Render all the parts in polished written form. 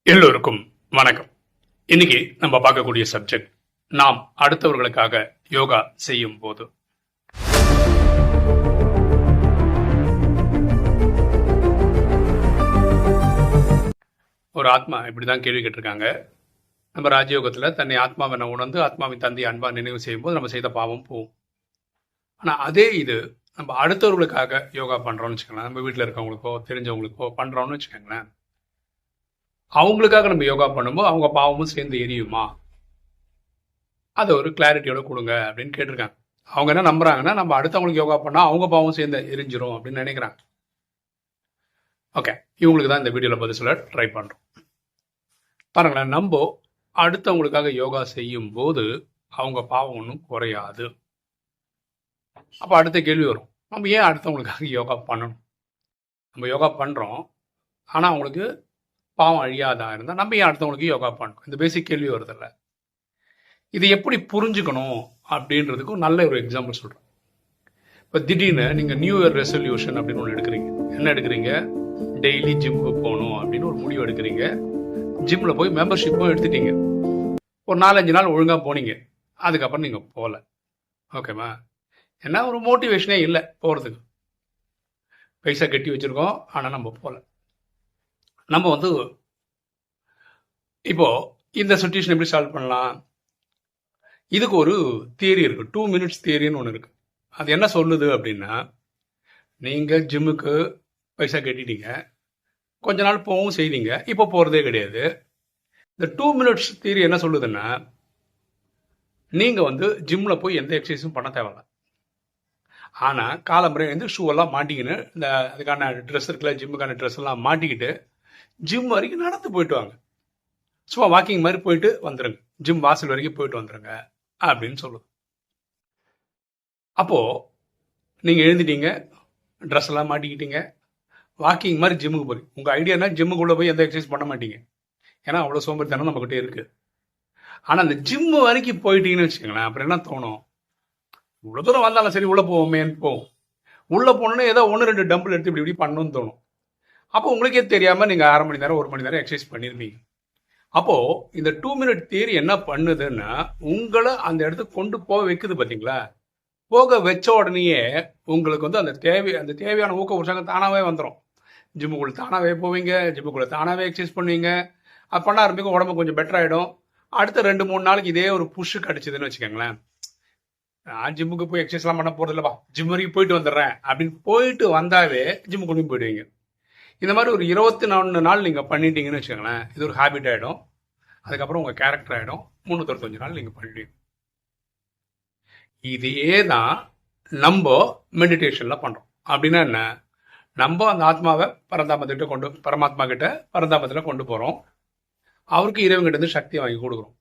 எல்லோருக்கும் வணக்கம். இன்னைக்கு நம்ம பார்க்கக்கூடிய சப்ஜெக்ட், நாம் அடுத்தவர்களுக்காக யோகா செய்யும் போது. ஒரு ஆத்மா இப்படிதான் கேள்வி கேட்டிருக்காங்க. நம்ம ராஜயோகத்துல தன்னை ஆத்மாவை உணர்ந்து ஆத்மாவின் தந்தை அன்பா நினைவு செய்யும் போது நம்ம செய்த பாவம் போகும். ஆனா அதே இது நம்ம அடுத்தவர்களுக்காக யோகா பண்றோம்னு வச்சுக்கோங்களேன், நம்ம வீட்டில் இருக்கவங்களுக்கோ தெரிஞ்சவங்களுக்கோ பண்றோம்னு வச்சுக்கோங்களேன், அவங்களுக்காக நம்ம யோகா பண்ணும்போது அவங்க பாவமும் சேர்ந்து எரியுமா? அதை ஒரு கிளாரிட்டியோட கொடுங்க அப்படின்னு கேட்டிருக்காங்க. அவங்க என்ன நம்புறாங்கன்னா, நம்ம அடுத்தவங்களுக்கு யோகா பண்ணா அவங்க பாவம் சேர்ந்து எரிஞ்சிரும் அப்படின்னு நினைக்கிறாங்க. ஓகே, இவங்களுக்கு தான் இந்த வீடியோவில் பதில் சொல்ல ட்ரை பண்ணுறோம். பாருங்களேன், நம்ம அடுத்தவங்களுக்காக யோகா செய்யும் போது அவங்க பாவம் ஒன்றும் குறையாது. அப்போ அடுத்த கேள்வி வரும், நம்ம ஏன் அடுத்தவங்களுக்காக யோகா பண்ணணும்? நம்ம யோகா பண்ணுறோம், ஆனால் அவங்களுக்கு பாவம் அழியாதா இருந்தால் நம்ம ஏன் அடுத்தவங்களுக்கு யோகா பண்ணணும்? இந்த பேசிக் கேள்வி வருதில்ல. இது எப்படி புரிஞ்சுக்கணும் அப்படின்றதுக்கும் நல்ல ஒரு எக்ஸாம்பிள் சொல்கிறேன். இப்போ திடீர்னு நீங்கள் நியூ இயர் ரெசல்யூஷன் அப்படின்னு ஒன்று எடுக்கிறீங்க. என்ன எடுக்கிறீங்க? டெய்லி ஜிம்முக்கு போகணும் அப்படின்னு ஒரு முடிவு எடுக்கிறீங்க. ஜிம்மில் போய் மெம்பர்ஷிப்பும் எடுத்துட்டீங்க. ஒரு 4-5 நாள் ஒழுங்காக போனீங்க. அதுக்கப்புறம் நீங்கள் போகல. ஓகேவா? ஏன்னா ஒரு மோட்டிவேஷனே இல்லை போகிறதுக்கு. பைசா கட்டி வச்சுருக்கோம், ஆனால் நம்ம போகல. நம்ம இப்போ இந்த சுச்சுவேஷன் எப்படி சால்வ் பண்ணலாம்? இதுக்கு ஒரு தியரி இருக்கு, 2 minutes தியரின்னு ஒன்று இருக்கு. அது என்ன சொல்லுது அப்படின்னா, நீங்க ஜிம்முக்கு பைசா கட்டிட்டீங்க, கொஞ்ச நாள் போகவும் செய்தீங்க, இப்போ போறதே கிடையாது. இந்த 2 minutes தியரி என்ன சொல்லுதுன்னா, நீங்க ஜிம்ல போய் எந்த எக்ஸசைஸும் பண்ண தேவையில்ல. ஆனா காலம்பரை ஷூ எல்லாம் மாட்டிக்கின்னு, இந்த அதுக்கான ட்ரெஸ் இருக்குல்ல, ஜிம்முக்கான ட்ரெஸ் எல்லாம் மாட்டிக்கிட்டு ஜிம் வரைக்கும் நடந்து போயிட்டு வாங்க. சும்மா வாக்கிங் மாதிரி போயிட்டு வந்துருங்க, ஜிம் வாசல் வரைக்கும் போயிட்டு வந்துருங்க அப்படின்னு சொல்லுது. அப்போ நீங்க எழுந்துட்டீங்க, ட்ரெஸ் எல்லாம் மாட்டிக்கிட்டீங்க, வாக்கிங் மாதிரி ஜிம்முக்கு போறீங்க. உங்க ஐடியானா ஜிம்முக்குள்ள போய் எந்த எக்ஸசைஸ் பண்ண மாட்டீங்க, ஏன்னா அவ்வளவு சோம்பேறித்தனம் நம்ம கிட்டே இருக்கு. ஆனா அந்த ஜிம் வரைக்கும் போயிட்டீங்கன்னு வச்சுக்கோங்களேன், அப்புறம் என்ன தோணும்? இவ்வளவு தூரம் வந்தாலும் சரி உள்ள போவோமேன்னு போகும். உள்ள போனோன்னு ஏதோ 1-2 டம்பிள் எடுத்து இப்படி இப்படி பண்ணணும்னு தோணும். அப்போ உங்களுக்கே தெரியாம நீங்க 1/2 மணி நேரம் 1 மணி நேரம் எக்ஸசைஸ் பண்ணிருப்பீங்க. அப்போ இந்த 2 minute தியரி என்ன பண்ணுதுன்னா, உங்களை அந்த இடத்துக்கு கொண்டு போக வைக்குது. பாத்தீங்களா? போக வச்ச உடனேயே உங்களுக்கு அந்த தேவையான ஊக்க உற்சாகம் தானாவே வந்துடும். ஜிம்முக்குள்ள தானாவே போவீங்க, ஜிம்முக்குள்ள தானாவே எக்ஸசைஸ் பண்ணுவீங்க. அது பண்ண ஆரம்பிக்கும், உடம்பு கொஞ்சம் பெட்டர் ஆயிடும். அடுத்த 2-3 நாளைக்கு இதே ஒரு புஷ் கிடைச்சதுன்னு வச்சுக்கோங்களேன், நான் ஜிம்முக்கு போய் எக்ஸசைஸ் எல்லாம் பண்ண போறது இல்லப்பா, ஜிம் வரைக்கும் போயிட்டு வந்துடுறேன் அப்படின்னு போயிட்டு வந்தாவே ஜிம்முக்கு போயிடுவீங்க. இந்த மாதிரி ஒரு 24 நாள் நீங்கள் பண்ணிட்டீங்கன்னு வச்சுக்கோங்களேன், இது ஒரு ஹேபிட் ஆகிடும். அதுக்கப்புறம் உங்கள் கேரக்டர் ஆகிடும். 365 நாள் நீங்கள் பண்ணிட்டீங்க. இதையே தான் நம்ம மெடிடேஷனில் பண்ணுறோம். அப்படின்னா என்ன? நம்ம அந்த ஆத்மாவை பரமாத்மா கிட்ட பரந்தாமத்தில் கொண்டு போகிறோம். அவருக்கு இறைவன்கிட்ட இருந்து சக்தியை வாங்கி கொடுக்குறோம்.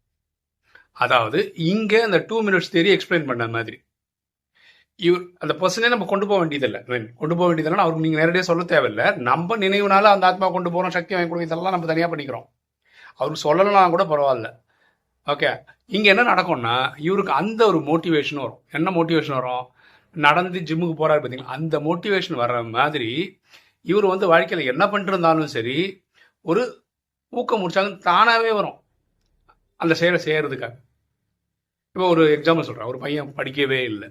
அதாவது இங்கே அந்த 2 minutes தியரி எக்ஸ்பிளைன் பண்ண மாதிரி அந்த பர்சனே நம்ம கொண்டு போக வேண்டியதில்லை. அவருக்கு நீங்க நேரடியாக சொல்ல தேவையில்லை. நம்ம நினைவுனால அந்த ஆத்மா கொண்டு போறோம், சக்தி வாங்கி கொடுக்கும், இதெல்லாம் நம்ம தனியாக பண்ணிக்கிறோம். அவருக்கு சொல்லலாம் கூட பரவாயில்ல. ஓகே, இங்க என்ன நடக்கும்னா, இவருக்கு அந்த ஒரு மோட்டிவேஷன் வரும். என்ன மோட்டிவேஷன் வரும்? நடந்து ஜிம்முக்கு போறாரு பார்த்தீங்களா, அந்த மோட்டிவேஷன் வர்ற மாதிரி இவர் வாழ்க்கையில் என்ன பண்ணிட்டு இருந்தாலும் சரி, ஒரு ஊக்கம் உற்சாகம் தானாவே வரும் அந்த செயலை செய்யறதுக்காக. இப்போ ஒரு எக்ஸாம்பிள் சொல்றேன். ஒரு பையன் படிக்கவே இல்லை,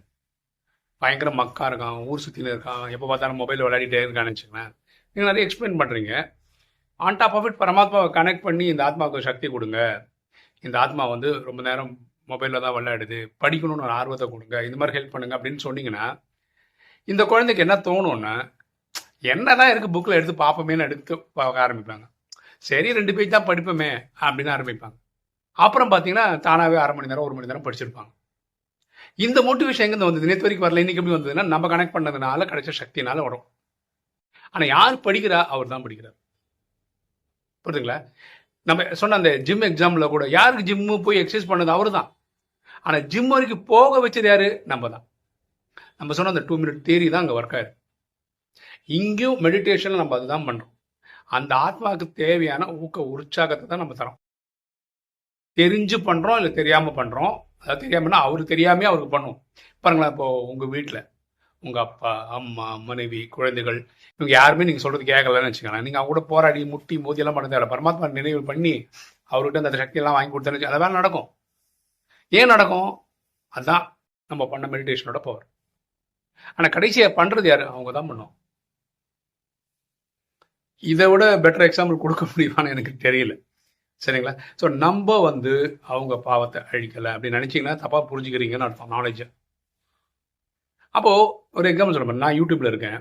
பயங்கர மக்கா இருக்கான், ஊர் சுற்றின்னு இருக்கான், எப்போ பார்த்தாலும் மொபைல் விளையாடிட்டே இருக்கான்னு வச்சுக்கோங்களேன். நீங்கள் நிறைய எக்ஸ்பிளைன் பண்ணுறீங்க. ஆன் டாப் ஆஃப் இட் பரமாத்மாவை கனெக்ட் பண்ணி இந்த ஆத்மாவுக்கு சக்தி கொடுங்க, இந்த ஆத்மா ரொம்ப நேரம் மொபைலில் தான் விளையாடுது, படிக்கணும்னு ஒரு ஆர்வத்தை கொடுங்க, இந்த மாதிரி ஹெல்ப் பண்ணுங்க அப்படின்னு சொன்னீங்கன்னா, இந்த குழந்தைக்கு என்ன தோணும்னா, என்னதான் இருக்குது புக்கில் எடுத்து பார்ப்போமேன்னு எடுத்து பார்க்க ஆரம்பிப்பாங்க. சரி 2 பேஜ் தான் படிப்போமே அப்படின்னு ஆரம்பிப்பாங்க. அப்புறம் பார்த்தீங்கன்னா தானாகவே 1/2 மணி நேரம் 1 மணி நேரம் படிச்சிருப்பாங்க. இந்த மோட்டிவேஷன் எங்க வந்தது? நேற்று வரைக்கும் வரல, இன்னைக்கு எப்படி வந்ததுன்னா நம்ம கனெக்ட் பண்ணதுனால கிடைச்ச சக்தினால வரும். ஆனா யார் படிக்கிறா? அவர் தான் படிக்கிறார். புரியுதுங்களா? நம்ம சொன்ன அந்த ஜிம் எக்ஸாம்ல கூட யாருக்கு ஜிம்மு போய் எக்ஸசைஸ் பண்ணது? அவரு தான். ஆனா ஜிம் வரைக்கும் போக வச்சது யாரு? நம்ம தான். நம்ம சொன்ன அந்த 2 minute தியரி தான் அங்க ஒர்க் ஆயிரு. இங்கேயும் மெடிடேஷன்ல நம்ம அதுதான் பண்றோம். அந்த ஆத்மாவுக்கு தேவையான ஊக்க உற்சாகத்தை தான் நம்ம தரோம். தெரிஞ்சு பண்றோம் இல்லை தெரியாம பண்றோம். அதாவது தெரியாமன்னா அவருக்கு தெரியாமே அவருக்கு பண்ணுவோம். பாருங்களேன், இப்போ உங்க வீட்டில் உங்கள் அப்பா, அம்மா, மனைவி, குழந்தைகள் இவங்க யாருமே நீங்கள் சொல்கிறது கேட்கலன்னு வச்சுக்கோங்களேன். நீங்கள் அவங்க கூட போராடி முட்டி மோதியெல்லாம் பண்ண தேவை. பரமாத்மா நினைவு பண்ணி அவர்கிட்ட அந்த சக்தியெல்லாம் வாங்கி கொடுத்தேன்னு அதை வேலை நடக்கும். ஏன் நடக்கும்? அதுதான் நம்ம பண்ண மெடிடேஷனோட பவர். ஆனால் கடைசியாக பண்ணுறது யார்? அவங்க தான் பண்ணுவோம். இதை விட பெட்டர் எக்ஸாம்பிள் கொடுக்க முடியுமான்னு எனக்கு தெரியல. சரிங்களா? ஸோ நம்ம அவங்க பாவத்தை அழிக்கலை அப்படின்னு நினச்சிங்கன்னா தப்பாக புரிஞ்சுக்கிறீங்கன்னு அர்த்தம் நாலேஜை. அப்போது ஒரு எக்ஸாம்பிள் சொல்ல, நான் யூடியூப்பில் இருக்கேன்,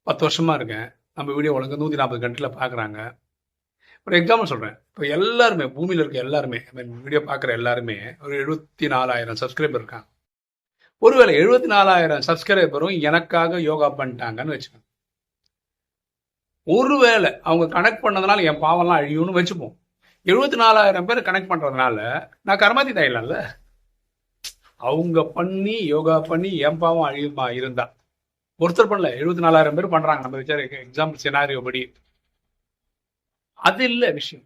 10 வருஷமாக இருக்கேன். நம்ம வீடியோ ஒழுங்கு 140 கண்ட்ரியில் பார்க்குறாங்க. ஒரு எக்ஸாம்பிள் சொல்கிறேன். இப்போ எல்லாருமே பூமியில் இருக்க எல்லாருமே வீடியோ பார்க்குற எல்லாருமே ஒரு 74,000 சப்ஸ்கிரைபர் இருக்காங்க. ஒருவேளை 74,000 சப்ஸ்கிரைபரும் எனக்காக யோகா பண்ணிட்டாங்கன்னு வச்சுக்கோங்க. ஒருவேளை அவங்க கனெக்ட் பண்ணதுனால என் பாவம்லாம் அழியும்னு வச்சுப்போம். 74,000 பேர் கனெக்ட் பண்ணுறதுனால நான் கர்மாதி தாயிடலாம்ல. அவங்க பண்ணி யோகா பண்ணி என் பாவம் அழியுமா இருந்தா? ஒருத்தர் பண்ணல, 74,000 பேர் பண்ணுறாங்க. நம்ம விசாரி எக்ஸாம்பிள் சினாரியோ படி அது இல்லை விஷயம்.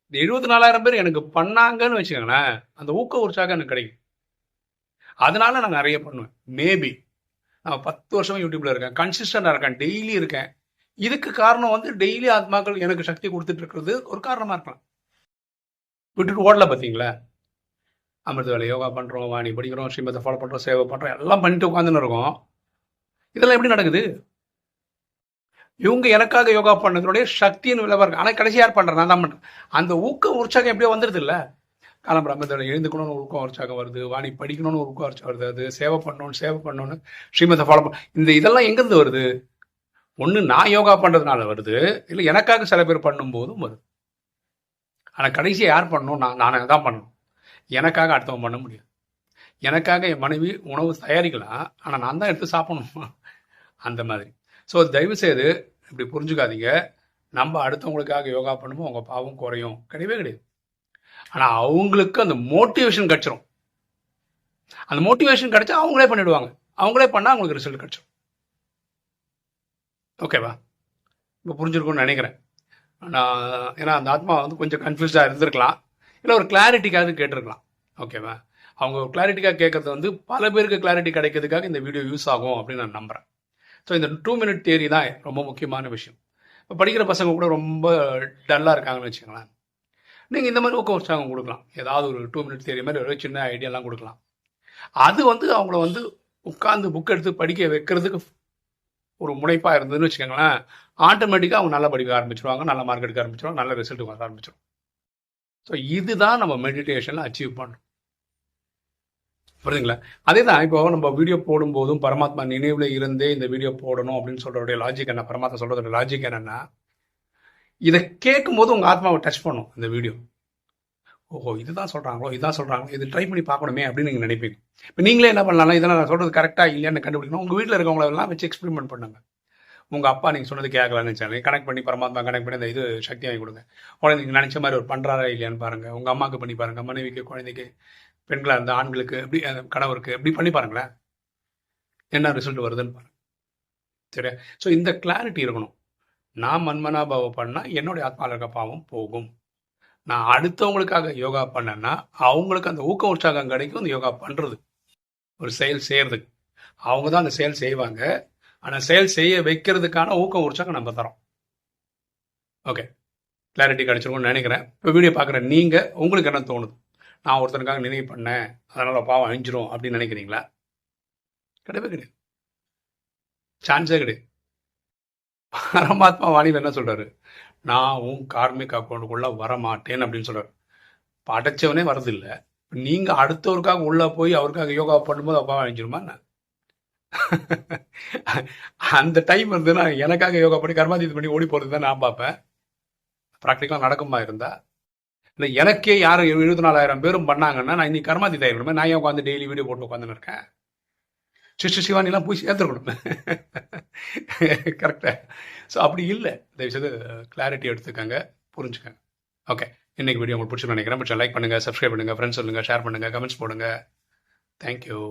இந்த 74,000 பேர் எனக்கு பண்ணாங்கன்னு வச்சுக்கோங்களேன், அந்த ஊக்க உற்சாகம் எனக்கு கிடைக்கும். அதனால நான் நிறைய பண்ணுவேன். மேபி நான் 10 வருஷமா யூடியூப்ல இருக்கேன், கன்சிஸ்டண்டா இருக்கேன், டெய்லி இருக்கேன். இதுக்கு காரணம் டெய்லி ஆத்மாக்கள் எனக்கு சக்தி கொடுத்துட்டு இருக்கிறது ஒரு காரணமா இருக்கலாம். விட்டுட்டு ஓடல பார்த்தீங்களா? அமிர்த வேலை யோகா பண்ணுறோம், வாணி படிக்கிறோம், ஸ்ரீமத்தை ஃபாலோ பண்ணுறோம், சேவை பண்ணுறோம், எல்லாம் பண்ணிட்டு உட்காந்துன்னு இருக்கோம். இதெல்லாம் எப்படி நடக்குது? இவங்க எனக்காக யோகா பண்ணதுடைய சக்தின்னு விளைவா இருக்கு. ஆனால் கடைசி யார் பண்ணுறேன்? நான் தான் பண்ணுறேன். அந்த ஊக்க உற்சாகம் எப்படியோ வந்துடுது இல்லை? காலம்பரம் அமிர்த எழுந்துக்கணும்னு ஒரு ஊக்கம் உற்சாகம் வருது, வாணி படிக்கணும்னு ஒரு ஊக்கம் உற்சாகம் வருது, அது சேவை பண்ணணும்னு ஸ்ரீமத்தை ஃபாலோ பண்ண இதெல்லாம் எங்கேருந்து வருது? ஒன்று நான் யோகா பண்ணுறதுனால வருது, இல்லை எனக்காக சில பேர் பண்ணும்போதும் வருது. ஆனால் கடைசியாக யார் பண்ணணும்? நானே தான் பண்ணணும். எனக்காக அடுத்தவன் பண்ண முடியாது. எனக்காக என் மனைவி உணவு தயாரிக்கலாம், ஆனால் நான் தான் எடுத்து சாப்பிடணும். அந்த மாதிரி. ஸோ தயவு செய்து இப்படி புரிஞ்சுக்காதீங்க. நம்ம அடுத்தவங்களுக்காக யோகா பண்ணும்போது அவங்க பாவம் குறையும், கிடையவே கிடையாது. ஆனால் அவங்களுக்கு அந்த மோட்டிவேஷன் கிடைச்சிரும். அந்த மோட்டிவேஷன் கிடைச்சா அவங்களே பண்ணிடுவாங்க. அவங்களே பண்ணால் அவங்களுக்கு ரிசல்ட் கிடைச்சிடும். ஓகேவா? இப்போ புரிஞ்சிருக்கும்னு நினைக்கிறேன். நான் ஏன்னா அந்த ஆத்மா கொஞ்சம் கன்ஃபியூஸ்டாக இருந்திருக்கலாம், இல்லை ஒரு கிளாரிட்டிக்காக கேட்டிருக்கலாம். ஓகேவா? அவங்க கிளாரிட்டிக்காக கேட்கறது பல பேருக்கு கிளாரிட்டி கிடைக்கிறதுக்காக இந்த வீடியோ யூஸ் ஆகும் அப்படின்னு நான் நம்புகிறேன். ஸோ இந்த 2 மினிட் தியரி தான் ரொம்ப முக்கியமான விஷயம். இப்போ படிக்கிற பசங்க கூட ரொம்ப டல்லாக இருக்காங்கன்னு வச்சுக்கோங்களேன், நீங்கள் இந்த மாதிரி ஊக்க உற்சாகம் கொடுக்கலாம். ஏதாவது ஒரு 2 மினிட் தியரி மாதிரி ஒரு சின்ன ஐடியாலாம் கொடுக்கலாம். அது அவங்கள உட்காந்து புக் எடுத்து படிக்க வைக்கிறதுக்கு ஒரு முனைப்பாக இருந்ததுன்னு வச்சுக்கோங்களேன், ஆட்டோமேட்டிக்காக அவங்க நல்லா படிக்க ஆரம்பிச்சிருவாங்க, நல்ல மார்க் எடுக்க ஆரம்பிச்சிருவாங்க, நல்ல ரிசல்ட் வர ஆரம்பிச்சிடும். ஸோ இதுதான் நம்ம மெடிடேஷனில் அச்சீவ் பண்ணுறோம். புரியுதுங்களா? அதே தான் இப்போ நம்ம வீடியோ போடும்போதும் பரமாத்மா நினைவில் இருந்தே இந்த வீடியோ போடணும் அப்படின்னு சொல்கிறோடைய லாஜிக் என்ன? பரமாத்மா சொல்கிறதோட லாஜிக் என்னென்னா, இதை கேட்கும்போது உங்கள் ஆத்மாவை டச் பண்ணும் இந்த வீடியோ. ஓஹோ, இதுதான் சொல்கிறாங்களோ, இது ட்ரை பண்ணி பார்க்கணுமே அப்படின்னு நீங்கள் நினைப்பீங்க. இப்போ நீங்களே என்ன பண்ணலாம்? இதெல்லாம் நான் சொல்கிறது கரெக்டாக இல்லையான்னு கண்டுபிடிக்கணும். உங்கள் வீட்டில் இருக்கவங்களெல்லாம் வச்சு எக்ஸ்பெரிமெண்ட் பண்ணுங்க. உங்கள் அப்பா நீங்கள் சொன்னது கேட்கலான்னு நினச்சாங்க, கனெக்ட் பண்ணி பரமாத்மா கனெக்ட் பண்ணி அந்த இது சக்தி வாங்கி கொடுங்க. உடனே நீங்கள் நினச்ச மாதிரி ஒரு பண்ணுறாரா இல்லையான்னு பாருங்கள். உங்கள் அம்மாவுக்கு பண்ணி பாருங்கள், மனைவிக்கு, குழந்தைக்கு, பெண்களாக இருந்தால் ஆண்களுக்கு, எப்படி கணவருக்கு எப்படி பண்ணி பாருங்களேன், என்ன ரிசல்ட் வருதுன்னு பாருங்கள். சரியா? ஸோ இந்த கிளாரிட்டி இருக்கணும். நான் மன்மனாபாவம் பண்ணால் என்னுடைய ஆத்மாவில் இருக்க பாவம் போகும். நான் அடுத்தவங்களுக்காக யோகா பண்ணேன்னா அவங்களுக்கு அந்த ஊக்க உற்சாகம் கிடைக்கும். அந்த யோகா பண்ணுறது ஒரு செயல் செய்கிறதுக்கு அவங்க தான் அந்த செயல் செய்வாங்க. ஆனால் செயல் செய்ய வைக்கிறதுக்கான ஊக்கம் உற்சாகம் நம்ம தரோம். ஓகே, கிளாரிட்டி கிடைச்சிருக்கும்னு நினைக்கிறேன். இப்போ வீடியோ பார்க்குற நீங்கள் உங்களுக்கு என்ன தோணுது? நான் ஒருத்தனுக்காக நினைவு பண்ணேன், அதனால் பாவம் அழிஞ்சிரும் அப்படின்னு நினைக்கிறீங்களா? கிடையவே கிடையாது, சான்ஸே கிடையாது. பரமாத்மா வாணியில் என்ன சொல்கிறாரு? நான் உன் கார்மிக் அக்கௌண்ட்டுக்குள்ளே வரமாட்டேன் அப்படின்னு சொல்கிறார். படைச்சவனே வரதில்லை, நீங்கள் அடுத்தவருக்காக உள்ளே போய் அவருக்காக யோகா பண்ணும்போது பாவம் அழிஞ்சிருமா என்ன? அந்த டைம் இருந்ததுன்னா எனக்காக யோகா பண்ணி கர்மாதீத் பண்ணி ஓடி போகிறது தான் நான் பார்ப்பேன். ப்ராக்டிக்கலாக நடக்குமா இருந்தா? இல்லை எனக்கே யாரும் 74,000 பேரும் பண்ணாங்கன்னா நான் இன்னைக்கு கர்மாதீத் ஆகிருக்கணுமே. நான் ஏன் உட்காந்து டெய்லி வீடியோ போட்டு உட்காந்துன்னு இருக்கேன்? சிவானிலாம் போய் சேர்த்துருக்கணும். கரெக்டாக? ஸோ அப்படி இல்லை. தயவுசெய்து கிளாரிட்டி எடுத்துக்கங்க, புரிஞ்சுக்கங்க. ஓகே, இன்னைக்கு வீடியோ உங்களுக்கு பிடிச்சிருன்னு நினைக்கிறேன். பிடிச்சா லைக் பண்ணுங்கள், சப்ஸ்கிரைப் பண்ணுங்கள், ஃப்ரெண்ட்ஸ் சொல்லுங்கள், ஷேர் பண்ணுங்கள், கமெண்ட்ஸ் போடுங்க. தேங்க்யூ.